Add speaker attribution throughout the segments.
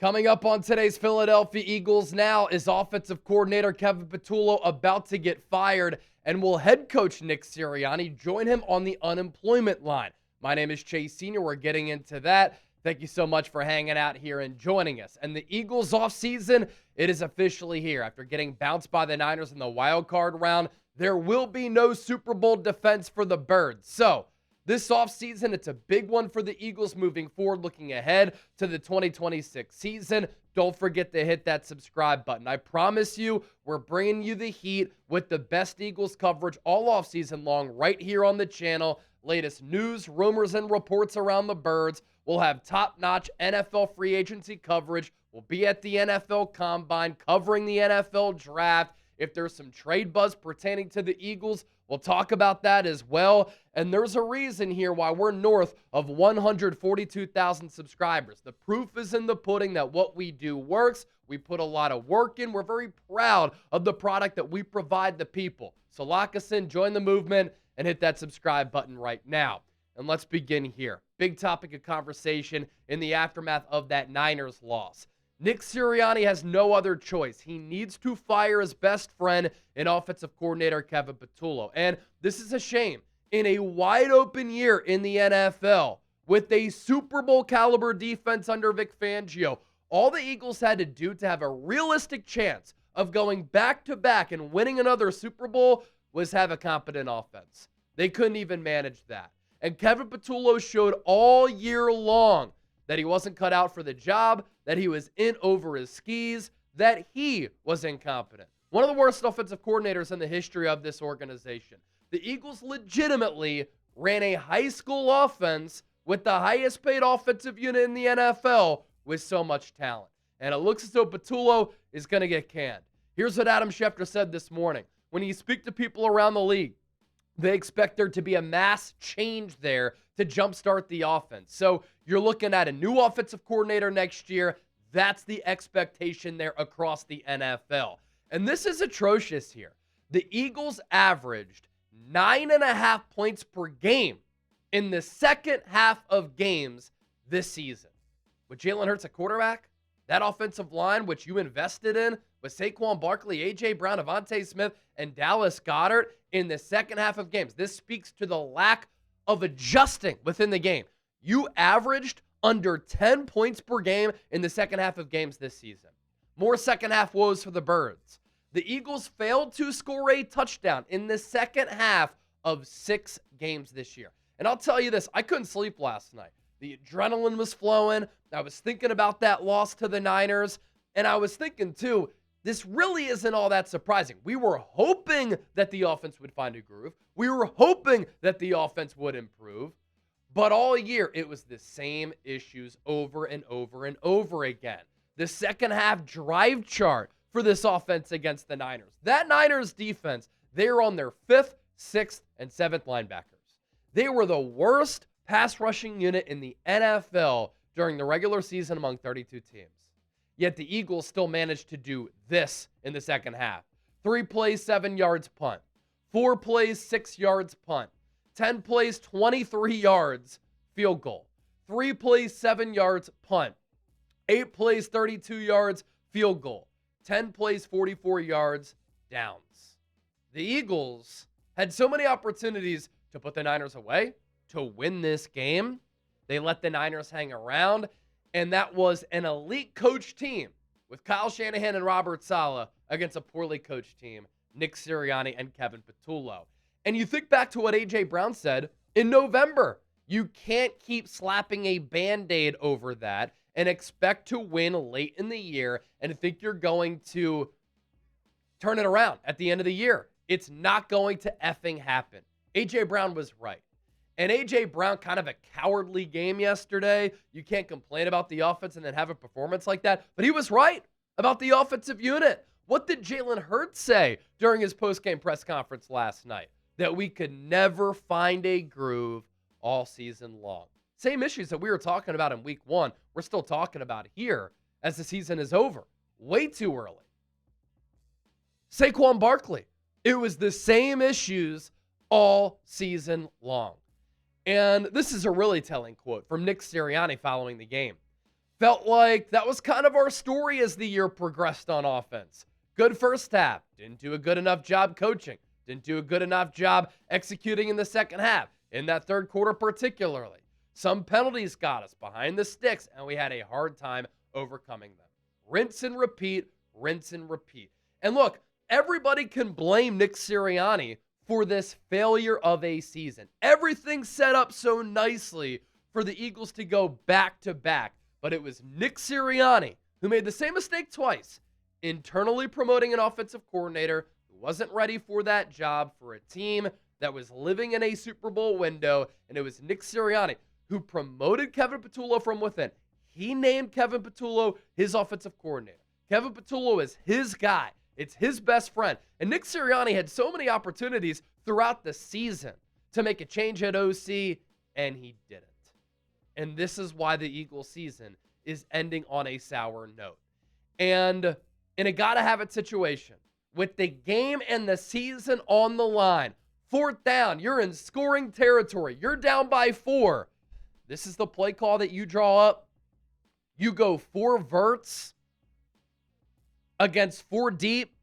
Speaker 1: Coming up on today's Philadelphia Eagles Now, is offensive coordinator Kevin Patullo about to get fired? And will head coach Nick Sirianni join him on the unemployment line? My name is Chase Sr. We're getting into that. Thank you so much for hanging out here and joining us. And the Eagles offseason, it is officially here. After getting bounced by the Niners in the wild card round, there will be no Super Bowl defense for the Birds. So, this offseason, it's a big one for the Eagles moving forward, looking ahead to the 2026 season. Don't forget to hit that subscribe button. I promise you, we're bringing you the heat with the best Eagles coverage all offseason long right here on the channel. Latest news, rumors, and reports around the Birds. We'll have top-notch NFL free agency coverage. We'll be at the NFL Combine covering the NFL Draft. If there's some trade buzz pertaining to the Eagles, we'll talk about that as well. And there's a reason here why we're north of 142,000 subscribers. The proof is in the pudding that what we do works. We put a lot of work in. We're very proud of the product that we provide the people. So lock us in, join the movement, and hit that subscribe button right now. And let's begin here. Big topic of conversation in the aftermath of that Niners loss. Nick Sirianni has no other choice. He needs to fire his best friend and offensive coordinator Kevin Patullo. And this is a shame. In a wide open year in the NFL, with a Super Bowl caliber defense under Vic Fangio, all the Eagles had to do to have a realistic chance of going back-to-back and winning another Super Bowl was have a competent offense. They couldn't even manage that. And Kevin Patullo showed all year long that he wasn't cut out for the job, that he was in over his skis, that he was incompetent. One of the worst offensive coordinators in the history of this organization. The Eagles legitimately ran a high school offense with the highest paid offensive unit in the NFL with so much talent. And it looks as though Patullo is going to get canned. Here's what Adam Schefter said this morning. When you speak to people around the league, they expect there to be a mass change there to jumpstart the offense. So you're looking at a new offensive coordinator next year. That's the expectation there across the NFL. And this is atrocious here. The Eagles averaged 9.5 points per game in the second half of games this season. With Jalen Hurts at quarterback, that offensive line, which you invested in, with Saquon Barkley, A.J. Brown, Devontae Smith, and Dallas Goedert in the second half of games. This speaks to the lack of adjusting within the game. You averaged under 10 points per game in the second half of games this season. More second half woes for the Birds. The Eagles failed to score a touchdown in the second half of 6 games this year. And I'll tell you this, I couldn't sleep last night. The adrenaline was flowing. I was thinking about that loss to the Niners. And I was thinking, too, this really isn't all that surprising. We were hoping that the offense would find a groove. We were hoping that the offense would improve. But all year, it was the same issues over and over and over again. The second half drive chart for this offense against the Niners. That Niners defense, they were on their 5th, 6th, and 7th linebackers. They were the worst pass rushing unit in the NFL during the regular season among 32 teams. Yet the Eagles still managed to do this in the second half. 3 plays, 7 yards punt. 4 plays, 6 yards punt. 10 plays, 23 yards field goal. 3 plays, 7 yards punt. 8 plays, 32 yards field goal. 10 plays, 44 yards downs. The Eagles had so many opportunities to put the Niners away, to win this game. They let the Niners hang around. And that was an elite coach team with Kyle Shanahan and Robert Saleh against a poorly coached team, Nick Sirianni and Kevin Patullo. And you think back to what A.J. Brown said in November. You can't keep slapping a Band-Aid over that and expect to win late in the year and think you're going to turn it around at the end of the year. It's not going to effing happen. A.J. Brown was right. And A.J. Brown, kind of a cowardly game yesterday. You can't complain about the offense and then have a performance like that. But he was right about the offensive unit. What did Jalen Hurtt say during his postgame press conference last night? That we could never find a groove all season long. Same issues that we were talking about in week 1, we're still talking about here as the season is over. Way too early. Saquon Barkley. It was the same issues all season long. And this is a really telling quote from Nick Sirianni following the game. Felt like that was kind of our story as the year progressed on offense. Good first half. Didn't do a good enough job coaching. Didn't do a good enough job executing in the second half. In that third quarter particularly. Some penalties got us behind the sticks, and we had a hard time overcoming them. Rinse and repeat, rinse and repeat. And look, everybody can blame Nick Sirianni for this failure of a season. Everything set up so nicely for the Eagles to go back-to-back. But it was Nick Sirianni who made the same mistake twice, internally promoting an offensive coordinator who wasn't ready for that job for a team that was living in a Super Bowl window, and it was Nick Sirianni who promoted Kevin Patullo from within. He named Kevin Patullo his offensive coordinator. Kevin Patullo is his guy. It's his best friend. And Nick Sirianni had so many opportunities throughout the season to make a change at OC, and he didn't. And this is why the Eagles season is ending on a sour note. And in a gotta-have-it situation, with the game and the season on the line, fourth down, you're in scoring territory, you're down by 4. This is the play call that you draw up. You go 4 verts against 4 deep.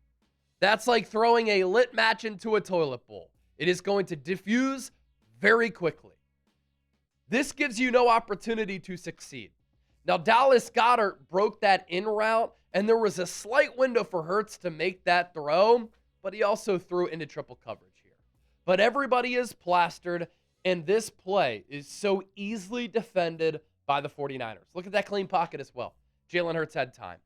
Speaker 1: That's like throwing a lit match into a toilet bowl. It is going to diffuse very quickly. This gives you no opportunity to succeed. Now, Dallas Goedert broke that in route, and there was a slight window for Hurtt to make that throw, but he also threw into triple coverage here. But everybody is plastered, and this play is so easily defended by the 49ers. Look at that clean pocket as well. Jalen Hurts had time.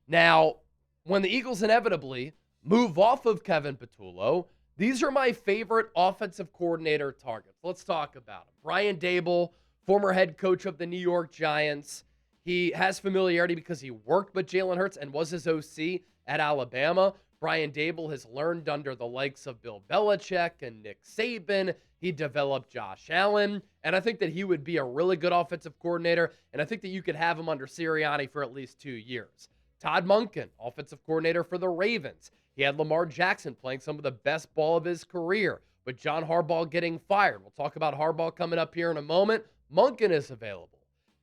Speaker 1: Now, when the Eagles inevitably move off of Kevin Patullo, these are my favorite offensive coordinator targets. Let's talk about them. Brian Daboll, former head coach of the New York Giants. He has familiarity because he worked with Jalen Hurts and was his OC at Alabama. Brian Daboll has learned under the likes of Bill Belichick and Nick Saban. He developed Josh Allen, and I think that he would be a really good offensive coordinator, and I think that you could have him under Sirianni for at least 2 years. Todd Monken, offensive coordinator for the Ravens. He had Lamar Jackson playing some of the best ball of his career, with John Harbaugh getting fired. We'll talk about Harbaugh coming up here in a moment. Monken is available.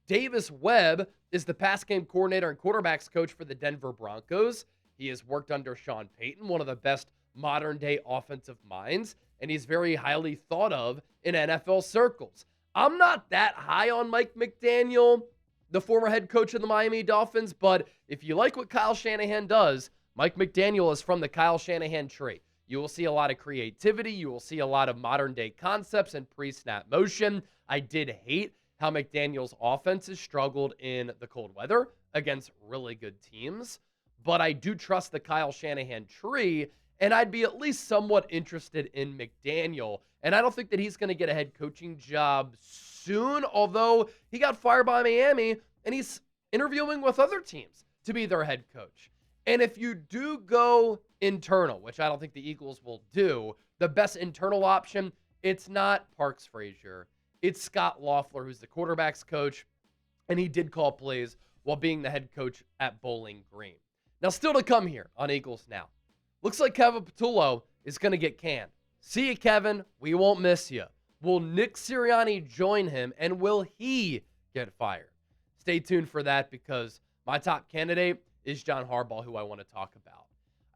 Speaker 1: Davis Webb is the pass game coordinator and quarterbacks coach for the Denver Broncos. He has worked under Sean Payton, one of the best modern-day offensive minds, and he's very highly thought of in NFL circles. I'm not that high on Mike McDaniel, the former head coach of the Miami Dolphins, but if you like what Kyle Shanahan does, Mike McDaniel is from the Kyle Shanahan tree. You will see a lot of creativity. You will see a lot of modern-day concepts and pre-snap motion. I did hate how McDaniel's offenses struggled in the cold weather against really good teams, but I do trust the Kyle Shanahan tree, and I'd be at least somewhat interested in McDaniel. And I don't think that he's going to get a head coaching job soon, although he got fired by Miami, and he's interviewing with other teams to be their head coach. And if you do go internal, which I don't think the Eagles will do, the best internal option, it's not Parks Frazier. It's Scott Loeffler, who's the quarterback's coach, and he did call plays while being the head coach at Bowling Green. Now, still to come here on Eagles Now. Looks like Kevin Patullo is going to get canned. See you, Kevin. We won't miss you. Will Nick Sirianni join him, and will he get fired? Stay tuned for that, because my top candidate is John Harbaugh, who I want to talk about.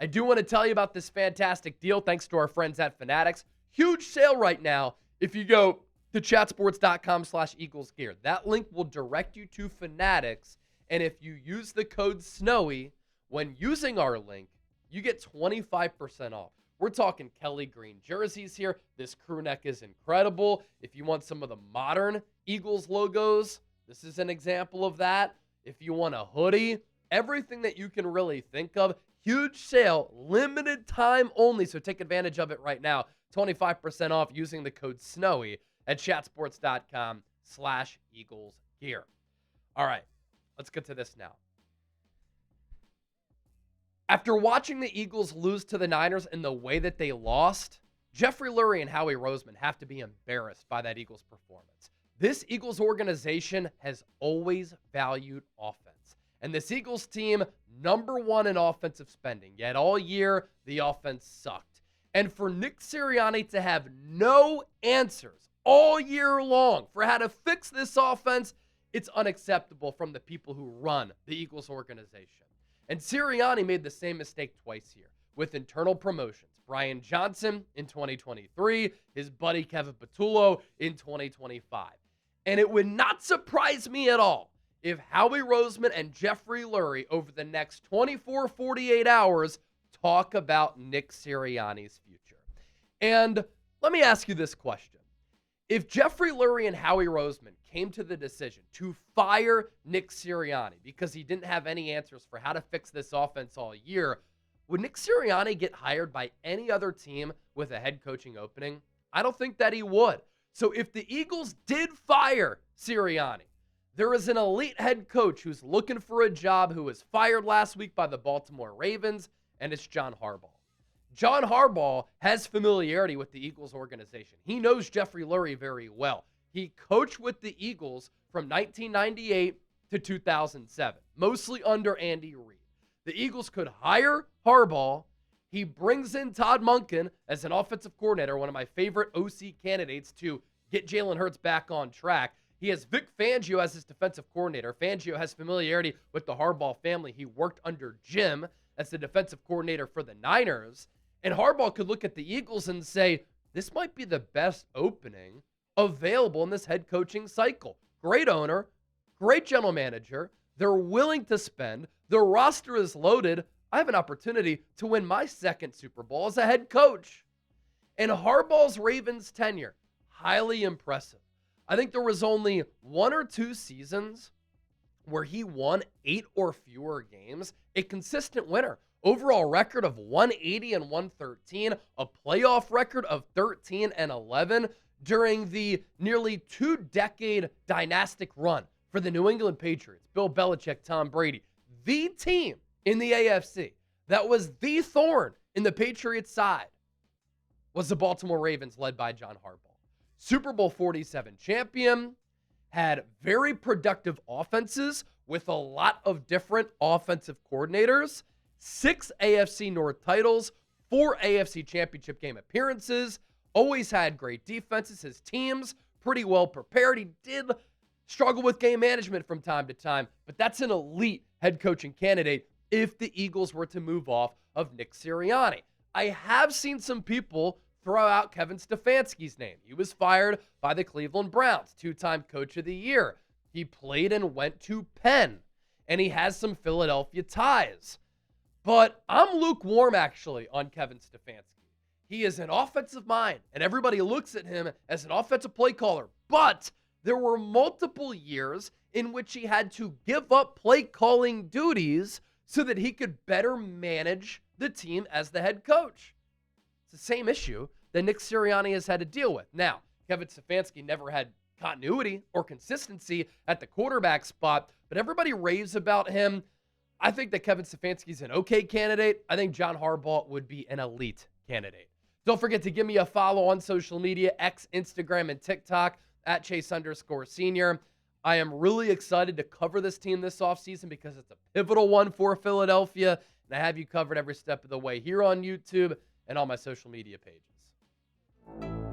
Speaker 1: I do want to tell you about this fantastic deal thanks to our friends at Fanatics. Huge sale right now if you go to chatsports.com/EaglesGear. That link will direct you to Fanatics, and if you use the code SNOWY when using our link, you get 25% off. We're talking Kelly Green jerseys here. This crew neck is incredible. If you want some of the modern Eagles logos, this is an example of that. If you want a hoodie, everything that you can really think of. Huge sale, limited time only, so take advantage of it right now. 25% off using the code SNOWY at chatsports.com/EaglesGear. All right, let's get to this now. After watching the Eagles lose to the Niners in the way that they lost, Jeffrey Lurie and Howie Roseman have to be embarrassed by that Eagles performance. This Eagles organization has always valued offense. And this Eagles team, #1 in offensive spending. Yet all year, the offense sucked. And for Nick Sirianni to have no answers all year long for how to fix this offense It's unacceptable from the people who run the Eagles organization. And Sirianni made the same mistake twice here with internal promotions. Brian Johnson in 2023, his buddy Kevin Patullo in 2025. And it would not surprise me at all if Howie Roseman and Jeffrey Lurie over the next 24, 48 hours talk about Nick Sirianni's future. And let me ask you this question. If Jeffrey Lurie and Howie Roseman came to the decision to fire Nick Sirianni because he didn't have any answers for how to fix this offense all year, would Nick Sirianni get hired by any other team with a head coaching opening? I don't think that he would. So if the Eagles did fire Sirianni, there is an elite head coach who's looking for a job who was fired last week by the Baltimore Ravens, and it's John Harbaugh. John Harbaugh has familiarity with the Eagles organization. He knows Jeffrey Lurie very well. He coached with the Eagles from 1998 to 2007, mostly under Andy Reid. The Eagles could hire Harbaugh. He brings in Todd Monken as an offensive coordinator, one of my favorite OC candidates to get Jalen Hurts back on track. He has Vic Fangio as his defensive coordinator. Fangio has familiarity with the Harbaugh family. He worked under Jim as the defensive coordinator for the Niners. And Harbaugh could look at the Eagles and say, this might be the best opening available in this head coaching cycle. Great owner, great general manager. They're willing to spend. Their roster is loaded. I have an opportunity to win my second Super Bowl as a head coach. And Harbaugh's Ravens tenure, highly impressive. I think there was only 1 or 2 seasons where he won 8 or fewer games. A consistent winner. Overall record of 180 and 113. A playoff record of 13 and 11 during the nearly 2-decade dynastic run for the New England Patriots. Bill Belichick, Tom Brady. The team in the AFC that was the thorn in the Patriots' side was the Baltimore Ravens led by John Harbaugh. Super Bowl 47 champion, had very productive offenses with a lot of different offensive coordinators, 6 AFC North titles, 4 AFC Championship game appearances, always had great defenses. His teams pretty well prepared. He did struggle with game management from time to time, but that's an elite head coaching candidate if the Eagles were to move off of Nick Sirianni. I have seen some people throw out Kevin Stefanski's name. He was fired by the Cleveland Browns, 2-time coach of the year. He played and went to Penn, and he has some Philadelphia ties. But I'm lukewarm, actually, on Kevin Stefanski. He is an offensive mind, and everybody looks at him as an offensive play caller. But there were multiple years in which he had to give up play calling duties so that he could better manage the team as the head coach. It's the same issue that Nick Sirianni has had to deal with. Now, Kevin Stefanski never had continuity or consistency at the quarterback spot, but everybody raves about him. I think that Kevin Stefanski's an okay candidate. I think John Harbaugh would be an elite candidate. Don't forget to give me a follow on social media, X, Instagram, and TikTok at Chase_Senior. I am really excited to cover this team this offseason because it's a pivotal one for Philadelphia, and I have you covered every step of the way here on YouTube and on my social media pages.